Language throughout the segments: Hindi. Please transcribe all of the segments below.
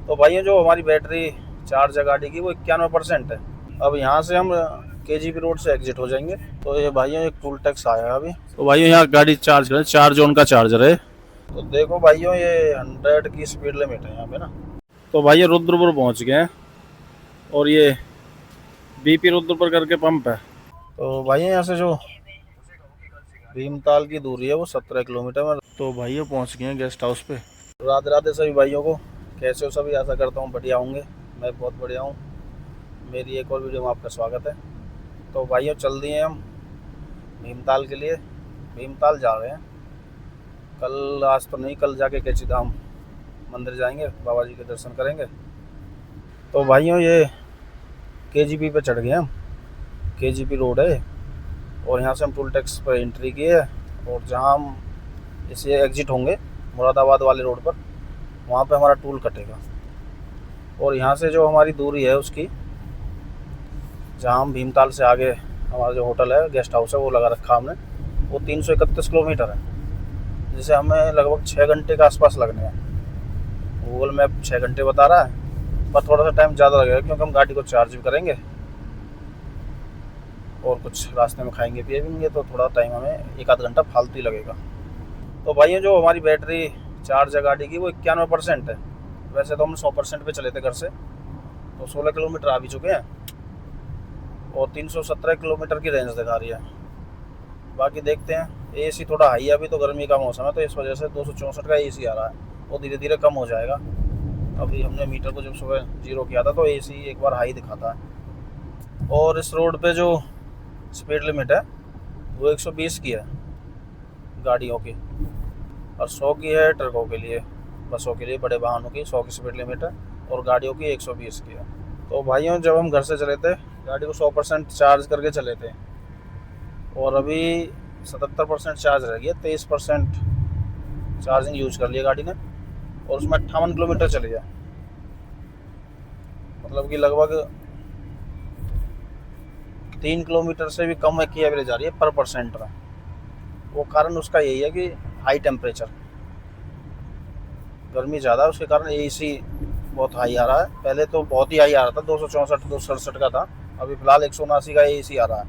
तो भाई ये जो हमारी बैटरी चार्ज है गाड़ी की वो 91% है। अब यहाँ से हम केजीपी रोड से एग्जिट हो जाएंगे। तो ये भाइयों एक टूल टैक्स आया है अभी। तो भाइयों यहाँ गाड़ी चार्ज करें, 4 जोन का चार्जर है। तो देखो भाइयों ये 100 की स्पीड लिमिट है यहाँ पे ना। तो भाइयों रुद्रपुर पहुँच गए हैं और ये बीपी रुद्रपुर करके पंप है। तो भाइयों यहाँ से जो भीमताल की दूरी है वो 17 किलोमीटर में। तो भाइयों पहुँच गए हैं गेस्ट हाउस पे। राधे राधे सभी भाइयों को, कैसे हो सभी? आशा करता हूँ बढ़िया होंगे। मैं बहुत बढ़िया हूँ। मेरी एक और वीडियो में आपका स्वागत है। तो भाइयों चल दिए हम भीमताल के लिए। भीमताल जा रहे हैं कल, आज तो नहीं, कल जाके कैची धाम मंदिर जाएंगे, बाबा जी के दर्शन करेंगे। तो भाइयों ये केजीपी पे चढ़ गए हम। केजीपी रोड है और यहाँ से हम टोल टैक्स पर एंट्री की है और जहाँ हम इसे एग्जिट होंगे मुरादाबाद वाले रोड पर, वहाँ पे हमारा टोल कटेगा। और यहाँ से जो हमारी दूरी है उसकी, जहाँ हम भीमताल से आगे हमारा जो होटल है, गेस्ट हाउस है, वो लगा रखा हमने, वो 331 किलोमीटर है, जिसे हमें लगभग 6 घंटे के आसपास लगने हैं। गूगल मैप 6 घंटे बता रहा है, पर थोड़ा सा टाइम ज़्यादा लगेगा क्योंकि हम गाड़ी को चार्ज भी करेंगे और कुछ रास्ते में खाएंगे पिएंगे, तो थोड़ा टाइम हमें 1 आध घंटा फालतू ही लगेगा। तो भाई जो हमारी बैटरी चार्ज है गाड़ी की वो 91% है। वैसे तो हम 100% पे चले थे घर से, तो 16 किलोमीटर आ भी चुके हैं और 317 किलोमीटर की रेंज दिखा रही है। बाकी देखते हैं। एसी थोड़ा हाई है, अभी तो गर्मी का मौसम है तो इस वजह से 264 का एसी आ रहा है, वो धीरे धीरे कम हो जाएगा। अभी हमने मीटर को जब सुबह 0 किया था तो एसी एक बार हाई दिखाता है। और इस रोड पे जो स्पीड लिमिट है वो 120 की है गाड़ियों की, और 100 की है ट्रकों के लिए, बसों के लिए, बड़े वाहनों की 100 की स्पीड लिमिट है और गाड़ियों की 120 की है। तो भाइयों जब हम घर से चले थे गाड़ी को 100% चार्ज करके चले थे और अभी 77% चार्ज रह गया, 23% चार्जिंग यूज कर लिया गाड़ी ने और उसमें 58 किलोमीटर चले गया। मतलब कि लगभग 3 किलोमीटर से भी कम की एवरेज आ रही है पर परसेंट में। वो कारण उसका यही है कि हाई टेम्परेचर, गर्मी ज़्यादा है, उसके कारण एसी बहुत हाई आ रहा है। पहले तो बहुत ही हाई आ रहा था, 264 267 का था, अभी फ़िलहाल 179 का एसी आ रहा है।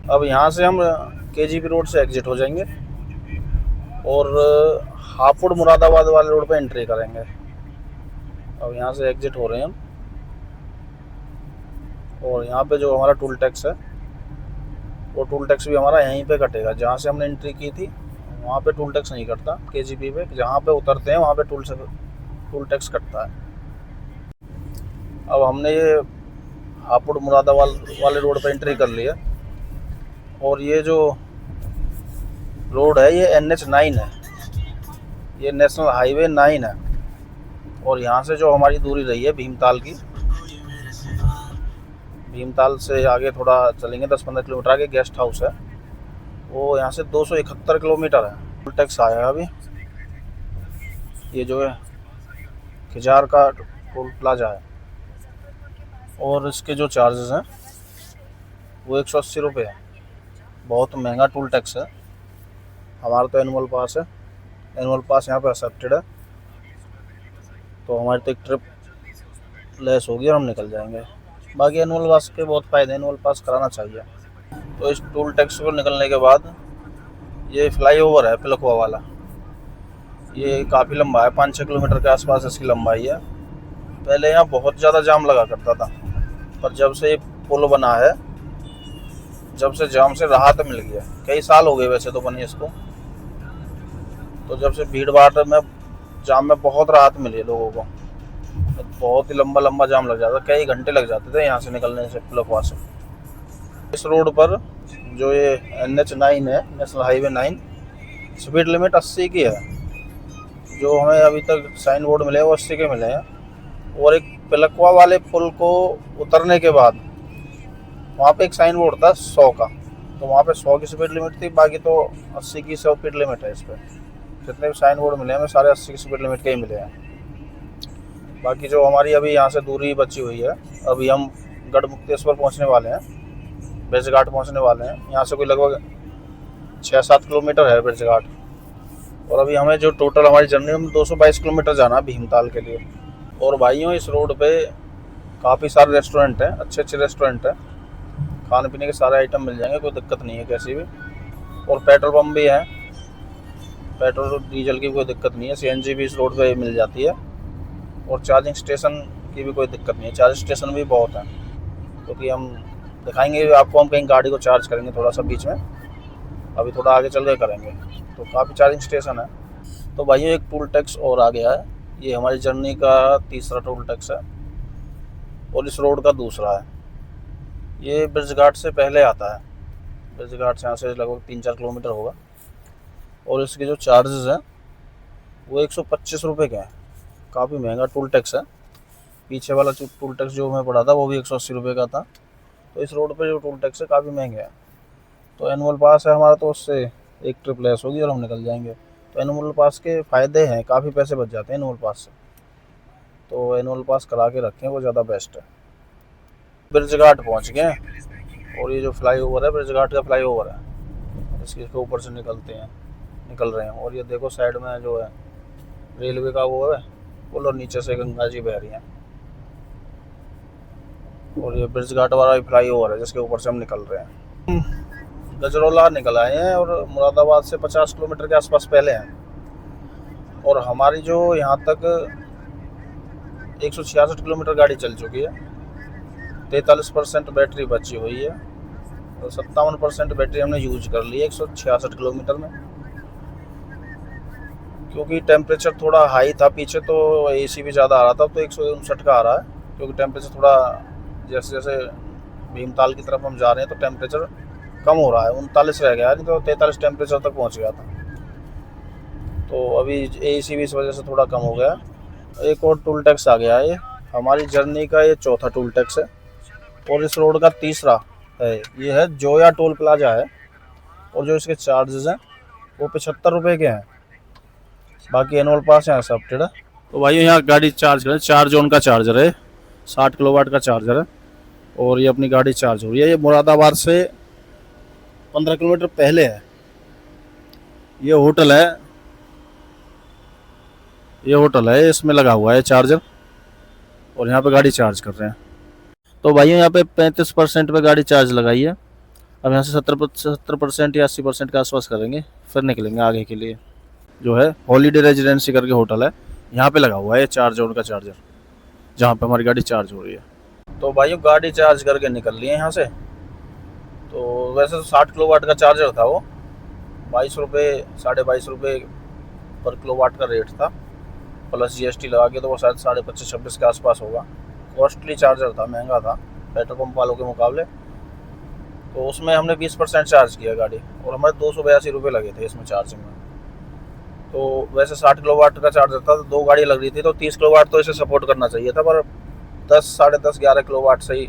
अब यहाँ से हम केजीपी रोड से एग्जिट हो जाएंगे और हापुड़ मुरादाबाद वाले रोड पर एंट्री करेंगे। अब यहाँ से एग्जिट हो रहे हैं हम और यहाँ पे जो हमारा टोल टैक्स है वो टोल टैक्स भी हमारा यहीं पे कटेगा। जहाँ से हमने एंट्री की थी वहाँ पे टोल टैक्स नहीं कटता केजीपी पे, जहाँ पे उतरते हैं वहाँ पे टोल टैक्स कटता है। अब हमने ये हापुड़ मुरादाबाद वाले रोड पे एंट्री कर लिया और ये जो रोड है ये NH9 है, ये नेशनल हाईवे 9 है। और यहाँ से जो हमारी दूरी रही है भीमताल की, भीमताल से आगे थोड़ा चलेंगे 10-15 किलोमीटर आगे गेस्ट हाउस है, वो यहाँ से 271 किलोमीटर है। टोल टैक्स आया है अभी, ये जो है खिजार का टोल प्लाजा है और इसके जो चार्जेस हैं वो 180 रुपये है। बहुत महंगा टोल टैक्स है। हमारा तो एनुअल पास है, एनुअल पास यहाँ पे एक्सेप्टेड है, तो हमारी तो एक ट्रिप लेस होगी और हम निकल जाएंगे। बाकी एनुअल पास के बहुत फ़ायदे, एनुअल पास कराना चाहिए। तो इस टोल टैक्स को निकलने के बाद ये फ्लाईओवर है पिलखुआ वाला, ये काफ़ी लंबा है, 5-6 किलोमीटर के आसपास इसकी लंबाई है। पहले यहाँ बहुत ज़्यादा जाम लगा करता था, पर जब से ये पुल बना है, जब से जाम से राहत मिल गया। कई साल हो गए वैसे तो बने इसको, तो जब से भीड़ भाड़ में जाम में बहुत राहत मिली है लोगों को। तो बहुत ही लंबा लंबा जाम लग जाता, कई घंटे लग जाते थे यहाँ से निकलने से पिलखुआ से। इस रोड पर जो ये NH9 है, नेशनल हाईवे 9, स्पीड लिमिट 80 की है। जो हमें अभी तक साइन बोर्ड मिले वो 80 के मिले हैं। और एक पिलखुआ वाले पुल को उतरने के बाद वहाँ पे एक साइन बोर्ड था 100 का, तो वहाँ पे 100 की स्पीड लिमिट थी, बाकी तो 80 की स्पीड लिमिट है। इस पर जितने भी साइन बोर्ड मिले हमें सारे 80 की स्पीड लिमिट के ही मिले हैं। बाकी जो हमारी अभी यहाँ से दूरी बची हुई है, अभी हम गढ़मुक्तेश्वर पहुँचने वाले हैं, ब्रिज घाट पहुँचने वाले हैं। यहाँ से कोई लगभग 6-7 किलोमीटर है ब्रिज घाट। और अभी हमें जो टोटल हमारी जर्नी में 222 किलोमीटर जाना है भीमताल के लिए। और भाइयों इस रोड पे काफ़ी सारे रेस्टोरेंट हैं, अच्छे अच्छे रेस्टोरेंट हैं, खाने पीने के सारे आइटम मिल जाएंगे, कोई दिक्कत नहीं है कैसी भी। और पेट्रोल पंप भी है, पेट्रोल डीजल की कोई दिक्कत नहीं है, सीएनजी भी इस रोड पे मिल जाती है। और चार्जिंग स्टेशन की भी कोई दिक्कत नहीं है, चार्जिंग स्टेशन भी बहुत हैं, क्योंकि हम दिखाएंगे आपको, हम कहीं गाड़ी को चार्ज करेंगे थोड़ा सा बीच में, अभी थोड़ा आगे चल के करेंगे, तो काफ़ी चार्जिंग स्टेशन है। तो भाइयों एक टोल टैक्स और आ गया है, ये हमारी जर्नी का तीसरा टोल टैक्स है और इस रोड का दूसरा है। ये ब्रिज घाट से पहले आता है, ब्रिज घाट से यहाँ से लगभग 3-4 किलोमीटर होगा। और इसके जो चार्जेस हैं वो 125 रुपये के हैं, काफ़ी महंगा टोल टैक्स है। पीछे वाला जो टोल टैक्स जो मैं पढ़ा था वो भी 180 रुपये का था। तो इस रोड पे जो टोल टैक्स है काफ़ी महंगे हैं। तो एनुअल पास है हमारा, तो उससे एक ट्रिप लेस होगी और हम निकल जाएंगे। तो एनुअल पास के फ़ायदे हैं, काफ़ी पैसे बच जाते हैं एनुअल पास से, तो एनुअल पास करा के रखें, वो ज़्यादा बेस्ट है। ब्रिज घाट पहुँच गए और ये जो फ्लाईओवर है ब्रिज घाट का फ्लाईओवर है, इसके ऊपर से निकल रहे हैं। और ये देखो साइड में जो है रेलवे का वो है पुल, और नीचे से गंगा जी बह रही हैं। और ये ब्रिज घाट वाला फ्लाईओवर है जिसके ऊपर से हम निकल रहे हैं। गजरौला निकल आए हैं और मुरादाबाद से 50 किलोमीटर के आसपास पहले हैं। और हमारी जो यहाँ तक 166 किलोमीटर गाड़ी चल चुकी है, 43% बैटरी बची हुई है और 57% बैटरी हमने यूज कर ली है 166 किलोमीटर में। क्योंकि टेम्परेचर थोड़ा हाई था पीछे, तो एसी भी ज़्यादा आ रहा था, तो 159 का आ रहा है। क्योंकि टेम्परेचर थोड़ा जैसे जैसे भीमताल की तरफ हम जा रहे हैं तो टेम्परेचर कम हो रहा है, 39 रह गया, नहीं तो 43 टेम्परेचर तक पहुंच गया था। तो अभी एसी भी इस वजह से थोड़ा कम हो गया। एक और टोल टैक्स आ गया है, ये हमारी जर्नी का ये चौथा टोल टैक्स है और इस रोड का तीसरा है। ये है जोया टोल प्लाजा है और जो इसके चार्जेस हैं वो 75 रुपये के हैं, बाकी एनुअल पास यहाँ एक्सेप्टेड है। तो भाई यहाँ गाड़ी चार्ज करें, 4 जोन का चार्जर है, 60 किलोवाट का चार्जर है और ये अपनी गाड़ी चार्ज हो रही है। ये मुरादाबाद से 15 किलोमीटर पहले है। ये होटल है, इसमें लगा हुआ है चार्जर और यहाँ पे गाड़ी चार्ज कर रहे हैं। तो भाइयों यहाँ पे 35% पे गाड़ी चार्ज लगाई है। अब यहाँ से 70% या 80% के आसपास करेंगे, फिर निकलेंगे आगे के लिए। जो है हॉलीडे रेजिडेंसी करके होटल है, यहाँ पे लगा हुआ है 4 जोन का चार्जर, जहाँ पे हमारी गाड़ी चार्ज हो रही है। तो भाइयों गाड़ी चार्ज करके निकल लिए यहाँ से। तो वैसे तो 60 किलोवाट का चार्जर था, वो 22 रुपये 22.5 रुपये पर किलोवाट का रेट था, प्लस जीएसटी लगा के तो वो शायद 25-26 के आसपास होगा। कॉस्टली चार्जर था, महंगा था पेट्रोल पंप वालों के मुकाबले। तो उसमें हमने 20% चार्ज किया गाड़ी और हमारे 282 रुपये लगे थे इसमें चार्जिंग में। तो वैसे 60 किलोवाट का चार्जर था, तो 2 गाड़ी लग रही थी, तो 30 किलोवाट तो इसे सपोर्ट करना चाहिए था, पर 10, 10.5, 11 किलोवाट से ही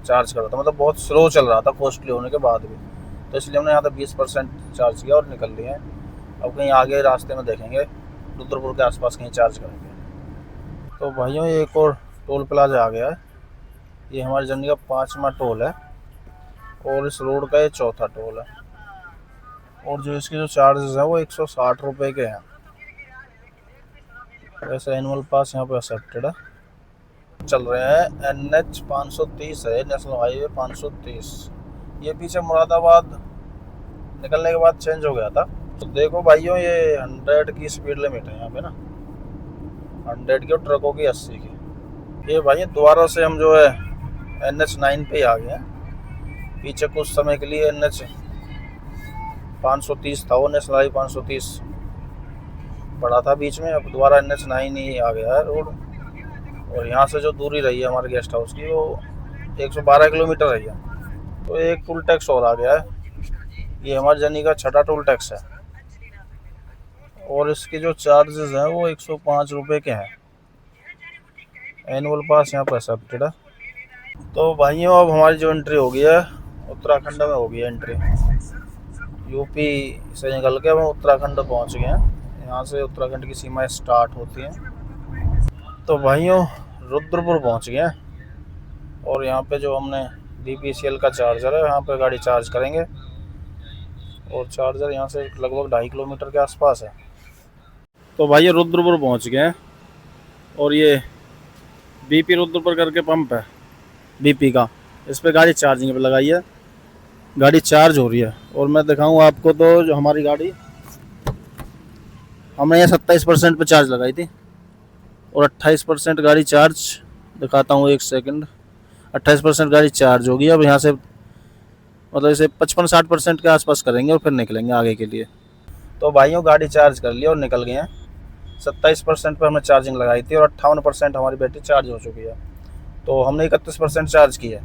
चार्ज कर रहा था, मतलब बहुत स्लो चल रहा था कॉस्टली होने के बाद भी। तो इसलिए हमने यहाँ तक 20% चार्ज किया और निकल लिए हैं। अब कहीं आगे रास्ते में देखेंगे, रुद्रपुर के आसपास कहीं चार्ज करेंगे। तो भाइयों एक और टोल प्लाजा आ गया है, ये हमारी जर्नी का 5वां टोल है और इस रोड का ये चौथा टोल है। और जो इसके जो चार्जेस हैं वो 160 रुपये के हैं। वैसे एनुअल पास यहाँ पे एक्सेप्टेड है। चल रहे हैं NH 530 है, नेशनल हाईवे 530। ये पीछे मुरादाबाद निकलने के बाद चेंज हो गया था। तो देखो भाइयों ये 100 की स्पीड लिमिट है यहाँ पे ना, 100 की और ट्रकों की 80 की। ये भाई दोबारा से हम जो है NH 9 पे आ गए हैं। पीछे कुछ समय के लिए NH 530 था, वो नेशनल हाईवे 530 पड़ा था बीच में, अब दोबारा NH 9 ही आ गया है रोड। और यहाँ से जो दूरी रही है हमारे गेस्ट हाउस की वो 112 किलोमीटर रही है। तो एक टोल टैक्स और आ गया है, ये हमारी जर्नी का छठा टोल टैक्स है और इसके जो चार्जेस हैं वो 105 रुपये के हैं। एनुअल पास यहाँ पर एक्सेप्टेड है। तो भाइयों अब हमारी जो एंट्री हो गई है उत्तराखंड में हो गई है एंट्री। यूपी से निकल के हम उत्तराखंड पहुँच गए हैं। यहाँ से उत्तराखंड की सीमाएं स्टार्ट होती हैं। तो भाइयों रुद्रपुर पहुँच गए हैं और यहाँ पे जो हमने DPCL का चार्जर है, यहाँ पे गाड़ी चार्ज करेंगे। और चार्जर यहाँ से लगभग 2.5 किलोमीटर के आसपास है। तो भाई ये रुद्रपुर पहुँच गए हैं और ये BP रुद्रपुर करके पंप है BP का, इस पे गाड़ी चार्जिंग पे लगाई है, गाड़ी चार्ज हो रही है। और मैं दिखाऊँ आपको तो जो हमारी गाड़ी हमने यहाँ 27% पे चार्ज लगाई थी और 28% गाड़ी चार्ज दिखाता हूँ, 1 सेकंड। 28% गाड़ी चार्ज होगी। अब यहाँ से मतलब इसे 55-60% के आसपास करेंगे और फिर निकलेंगे आगे के लिए। तो भाइयों गाड़ी चार्ज कर लिया और निकल गए हैं। 27% पर हमने चार्जिंग लगाई थी और 58% हमारी बैटरी चार्ज हो चुकी है। तो हमने 31% चार्ज की है,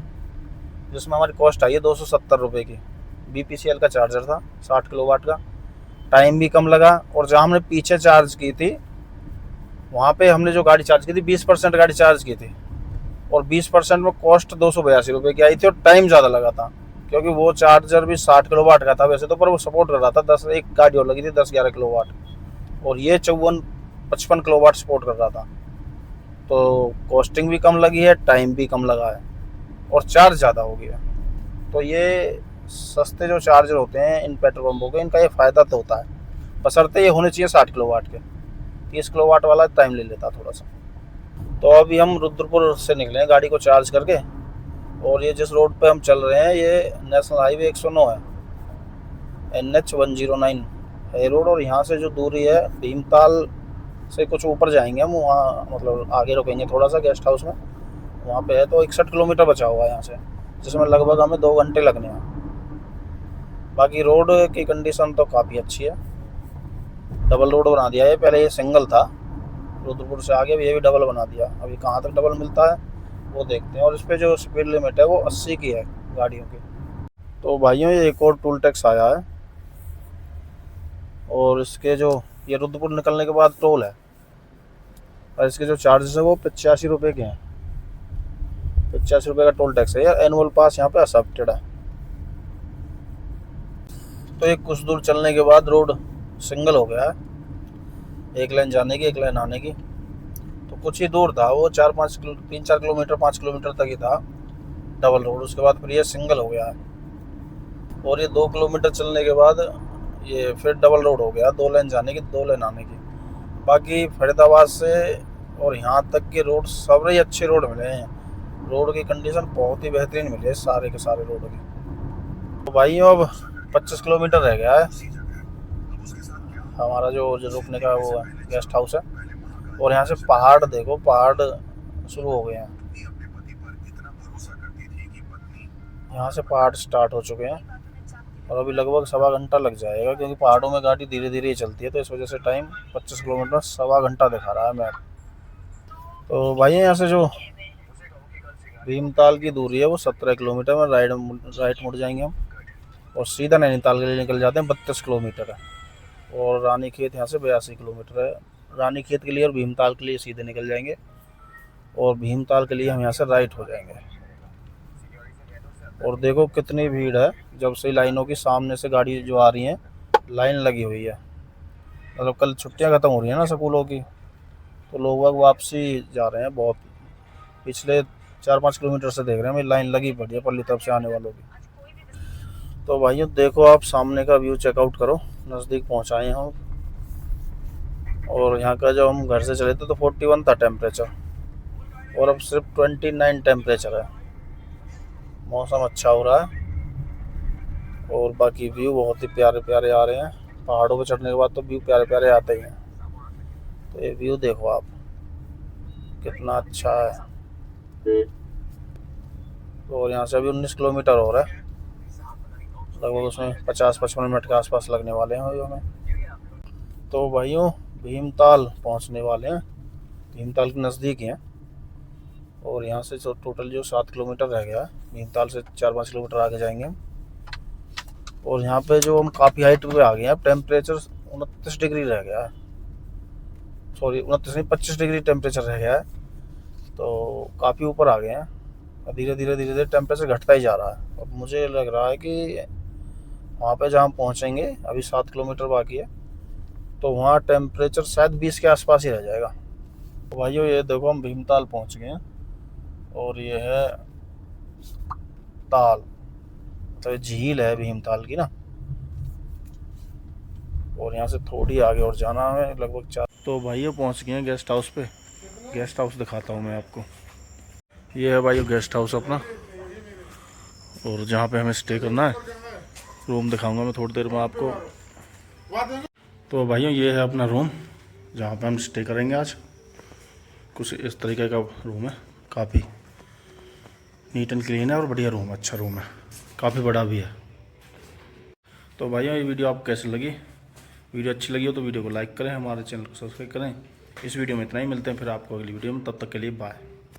जिसमें हमारी कॉस्ट आई है 270 रुपये की। BPCL का चार्जर था 60 किलोवाट का, टाइम भी कम लगा। और जहाँ हमने पीछे चार्ज की थी वहाँ पे हमने जो गाड़ी चार्ज की थी 20% गाड़ी चार्ज की थी और 20% में कॉस्ट 282 रुपये की आई थी और टाइम ज़्यादा लगा था, क्योंकि वो चार्जर भी 60 किलोवाट का था वैसे तो, पर वो सपोर्ट कर रहा था 10, एक गाड़ी और लगी थी 10-11 किलोवाट और ये 54-55 किलोवाट सपोर्ट कर रहा था। तो कॉस्टिंग भी कम लगी है, टाइम भी कम लगा है और चार्ज ज़्यादा हो गया। तो ये सस्ते जो चार्जर होते हैं इन पेट्रोल पंपों के, इनका ये फ़ायदा तो होता है, बशर्ते ये होने चाहिए 60 किलोवाट के। 30 किलोवाट वाला टाइम ले लेता थोड़ा सा। तो अभी हम रुद्रपुर से निकले हैं गाड़ी को चार्ज करके और ये जिस रोड पे हम चल रहे हैं ये नेशनल हाईवे 109 है, NH 109 है रोड। और यहाँ से जो दूरी है भीमताल से कुछ ऊपर जाएंगे हम, वहाँ मतलब आगे रुकेंगे थोड़ा सा गेस्ट हाउस में, वहाँ पे है। तो 61 किलोमीटर बचा हुआ है यहाँ से, जिसमें लगभग हमें 2 घंटे लगने हैं। बाकी रोड की कंडीशन तो काफ़ी अच्छी है, डबल रोड बना दिया है, पहले ये सिंगल था रुद्रपुर से आगे, भी ये भी डबल बना दिया। अभी कहाँ तक डबल मिलता है वो देखते हैं। और इस पर जो स्पीड लिमिट है वो 80 की है गाड़ियों की। तो भाइयों ये एक और टोल टैक्स आया है और इसके जो ये रुद्रपुर निकलने के बाद टोल है और इसके जो चार्जेस है वो 85 रुपये के हैं। 85 रुपये का टोल टैक्स है यार। एनुअल पास यहाँ पे एक्सेप्टेड है। तो ये कुछ दूर चलने के बाद रोड सिंगल हो गया है, एक लाइन जाने की एक लाइन आने की। तो कुछ ही दूर था वो, 3-4 किलोमीटर 5 किलोमीटर तक ही था डबल रोड, उसके बाद फिर ये सिंगल हो गया है। और ये 2 किलोमीटर चलने के बाद ये फिर डबल रोड हो गया, 2 लाइन जाने की 2 लाइन आने की। बाकी फरीदाबाद से और यहाँ तक के रोड सब ही अच्छे रोड मिले हैं, रोड की कंडीशन बहुत ही बेहतरीन मिली है सारे के सारे रोड की। तो भाई अब 25 किलोमीटर रह गया है हमारा जो रुकने का वो है गेस्ट हाउस है। और यहाँ से पहाड़ देखो, पहाड़ शुरू हो गए हैं, यहाँ से पहाड़ स्टार्ट हो चुके हैं और अभी लगभग 1.25 घंटा लग जाएगा, क्योंकि पहाड़ों में गाड़ी धीरे धीरे ही चलती है तो इस वजह से टाइम 25 किलोमीटर 1.25 घंटा दिखा रहा है मैप। तो भाई यहाँ से जो भीमताल की दूरी है वो 17 किलोमीटर में, राइट मुड़ जाएंगे हम और सीधा नैनीताल के लिए निकल जाते हैं, 32 किलोमीटर है। और रानीखेत यहाँ से 82 किलोमीटर है। रानीखेत के लिए और भीमताल के लिए सीधे निकल जाएंगे और भीमताल के लिए हम यहाँ से राइट हो जाएंगे। और देखो कितनी भीड़ है, जब से लाइनों की सामने से गाड़ी जो आ रही है लाइन लगी हुई है। मतलब कल छुट्टियां ख़त्म हो रही हैं ना स्कूलों की, तो लोग बाग वापसी जा रहे हैं बहुत। पिछले 4-5 किलोमीटर से देख रहे हैं लाइन लगी पड़ी है पल्ली तरफ से आने वालों की। तो भाइयों देखो आप सामने का व्यू चेकआउट करो, नज़दीक पहुँचाए हम। और यहाँ का जब हम घर से चले थे तो 41 था टेम्परेचर और अब सिर्फ 29 टेम्परेचर है। मौसम अच्छा हो रहा है और बाकी व्यू बहुत ही प्यारे प्यारे आ रहे हैं। पहाड़ों पे चढ़ने के बाद तो व्यू प्यारे प्यारे आते ही हैं। तो ये व्यू देखो आप कितना अच्छा है। और यहाँ से अभी 19 किलोमीटर हो रहा है, लगभग उसमें 50-55 मिनट के आसपास लगने वाले हैं हमें। तो भाइयों भीमताल पहुँचने वाले हैं, भीमताल के नज़दीक हैं। और यहाँ से जो टोटल जो 7 किलोमीटर रह गया है, भीमताल से 4-5 किलोमीटर आगे जाएंगे हम। और यहाँ पे जो हम काफ़ी हाइट पे आ गए हैं, टेम्परेचर 29 डिग्री रह गया है, सॉरी 29 नहीं 25 डिग्री टेम्परेचर रह गया है। तो काफ़ी ऊपर आ गए हैं, धीरे धीरे टेम्परेचर घटता ही जा रहा है। अब मुझे लग रहा है कि वहाँ पे जहाँ हम पहुँचेंगे, अभी 7 किलोमीटर बाकी है, तो वहाँ टेम्परेचर शायद 20 के आसपास ही रह जाएगा। तो भाइयों ये देखो हम भीमताल पहुँच गए हैं और ये है ताल, तो झील है भीमताल की ना। और यहाँ से थोड़ी आगे और जाना है लगभग 4। तो भाइयों पहुँच गए हैं गेस्ट हाउस पे, गेस्ट हाउस दिखाता हूँ मैं आपको। ये है भाई गेस्ट हाउस अपना, और जहाँ पे हमें स्टे करना है रूम दिखाऊंगा मैं थोड़ी देर में आपको। तो भाइयों ये है अपना रूम जहाँ पे हम स्टे करेंगे आज। कुछ इस तरीके का रूम है, काफ़ी नीट एंड क्लीन है और बढ़िया रूम है, अच्छा रूम है, काफ़ी बड़ा भी है। तो भाइयों ये वीडियो आपको कैसी लगी? वीडियो अच्छी लगी हो तो वीडियो को लाइक करें, हमारे चैनल को सब्सक्राइब करें। इस वीडियो में इतना ही, मिलते हैं फिर आपको अगली वीडियो में, तब तक के लिए बाय।